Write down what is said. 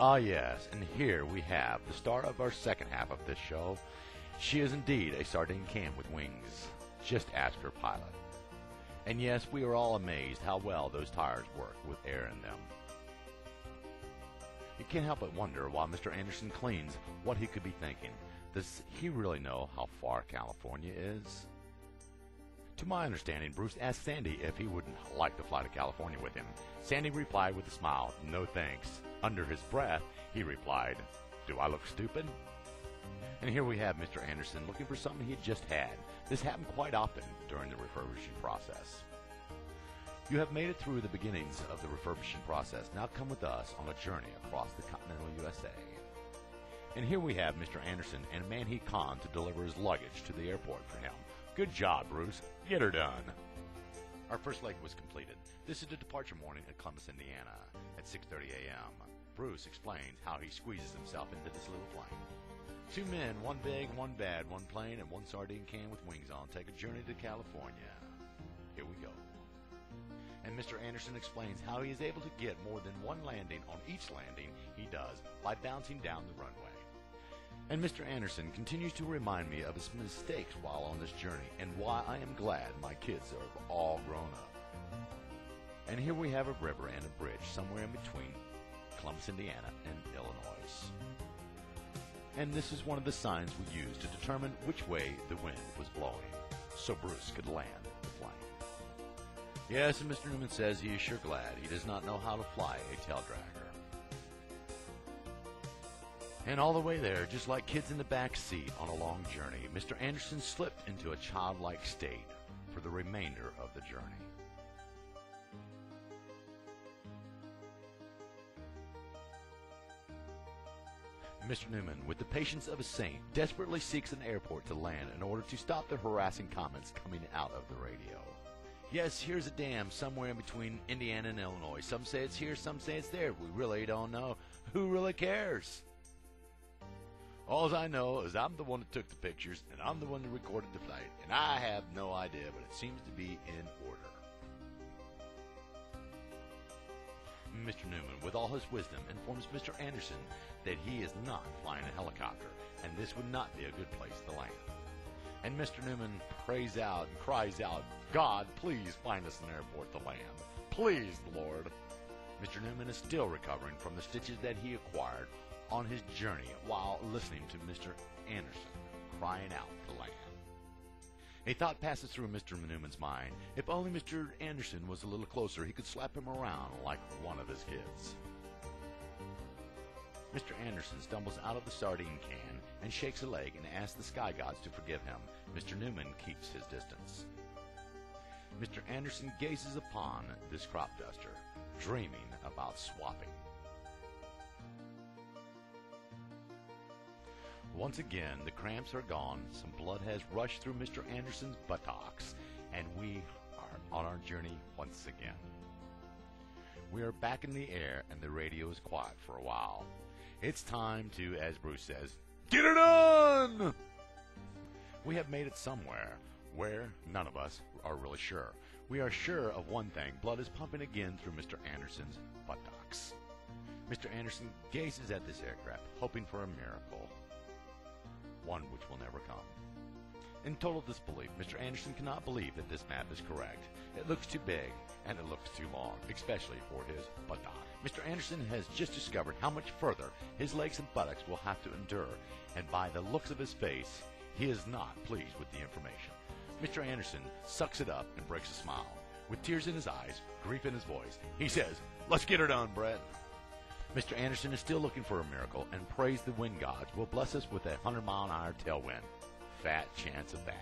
Ah, yes, and here we have the star of our second half of this show. She is indeed a sardine can with wings. Just ask her pilot. And yes, we are all amazed how well those tires work with air in them. You can't help but wonder while Mr. Anderson cleans what he could be thinking. Does he really know how far California is? To my understanding, Bruce asked Sandy if he wouldn't like to fly to California with him. Sandy replied with a smile, "No thanks." Under his breath, he replied, "Do I look stupid?" And here we have Mr. Anderson looking for something he had just had. This happened quite often during the refurbishing process. You have made it through the beginnings of the refurbishing process. Now come with us on a journey across the continental USA. And here we have Mr. Anderson and a man he conned to deliver his luggage to the airport for him. Good job, Bruce. Get her done. Our first leg was completed. This is the departure morning at Columbus, Indiana at 6:30 a.m. Bruce explains how he squeezes himself into this little plane. Two men, one big, one bad, one plane, and one sardine can with wings on take a journey to California. Here we go. And Mr. Anderson explains how he is able to get more than one landing on each landing he does by bouncing down the runway. And Mr. Anderson continues to remind me of his mistakes while on this journey and why I am glad my kids are all grown up. And here we have a river and a bridge somewhere in between Columbus, Indiana and Illinois. And this is one of the signs we use to determine which way the wind was blowing, so Bruce could land the plane. Yes, and Mr. Newman says he is sure glad he does not know how to fly a tail dragger. And all the way there, just like kids in the back seat on a long journey, Mr. Anderson slipped into a childlike state for the remainder of the journey. Mr. Newman, with the patience of a saint, desperately seeks an airport to land in order to stop the harassing comments coming out of the radio. Yes, here's a dam somewhere in between Indiana and Illinois. Some say it's here, some say it's there. We really don't know. Who really cares? All I know is I'm the one that took the pictures, and I'm the one that recorded the flight, and I have no idea, but it seems to be in order. Mr. Newman, with all his wisdom, informs Mr. Anderson that he is not flying a helicopter, and this would not be a good place to land. And Mr. Newman prays out and cries out, "God, please find us an airport to land. Please, Lord." Mr. Newman is still recovering from the stitches that he acquired on his journey while listening to Mr. Anderson crying out to land. A thought passes through Mr. Newman's mind. If only Mr. Anderson was a little closer, he could slap him around like one of his kids. Mr. Anderson stumbles out of the sardine can and shakes a leg and asks the sky gods to forgive him. Mr. Newman keeps his distance. Mr. Anderson gazes upon this crop duster, dreaming about swapping. Once again, the cramps are gone, some blood has rushed through Mr. Anderson's buttocks, and we are on our journey once again. We are back in the air, and the radio is quiet for a while. It's time to, as Bruce says, get her done! We have made it somewhere, where none of us are really sure. We are sure of one thing, blood is pumping again through Mr. Anderson's buttocks. Mr. Anderson gazes at this aircraft, hoping for a miracle. One which will never come. In total disbelief, Mr. Anderson cannot believe that this map is correct. It looks too big, and it looks too long, especially for his buttock. Mr. Anderson has just discovered how much further his legs and buttocks will have to endure, and by the looks of his face, he is not pleased with the information. Mr. Anderson sucks it up and breaks a smile. With tears in his eyes, grief in his voice, he says, "Let's get her done, Brett." Mr. Anderson is still looking for a miracle and prays the wind gods will bless us with a 100-mile-an-hour tailwind. Fat chance of that.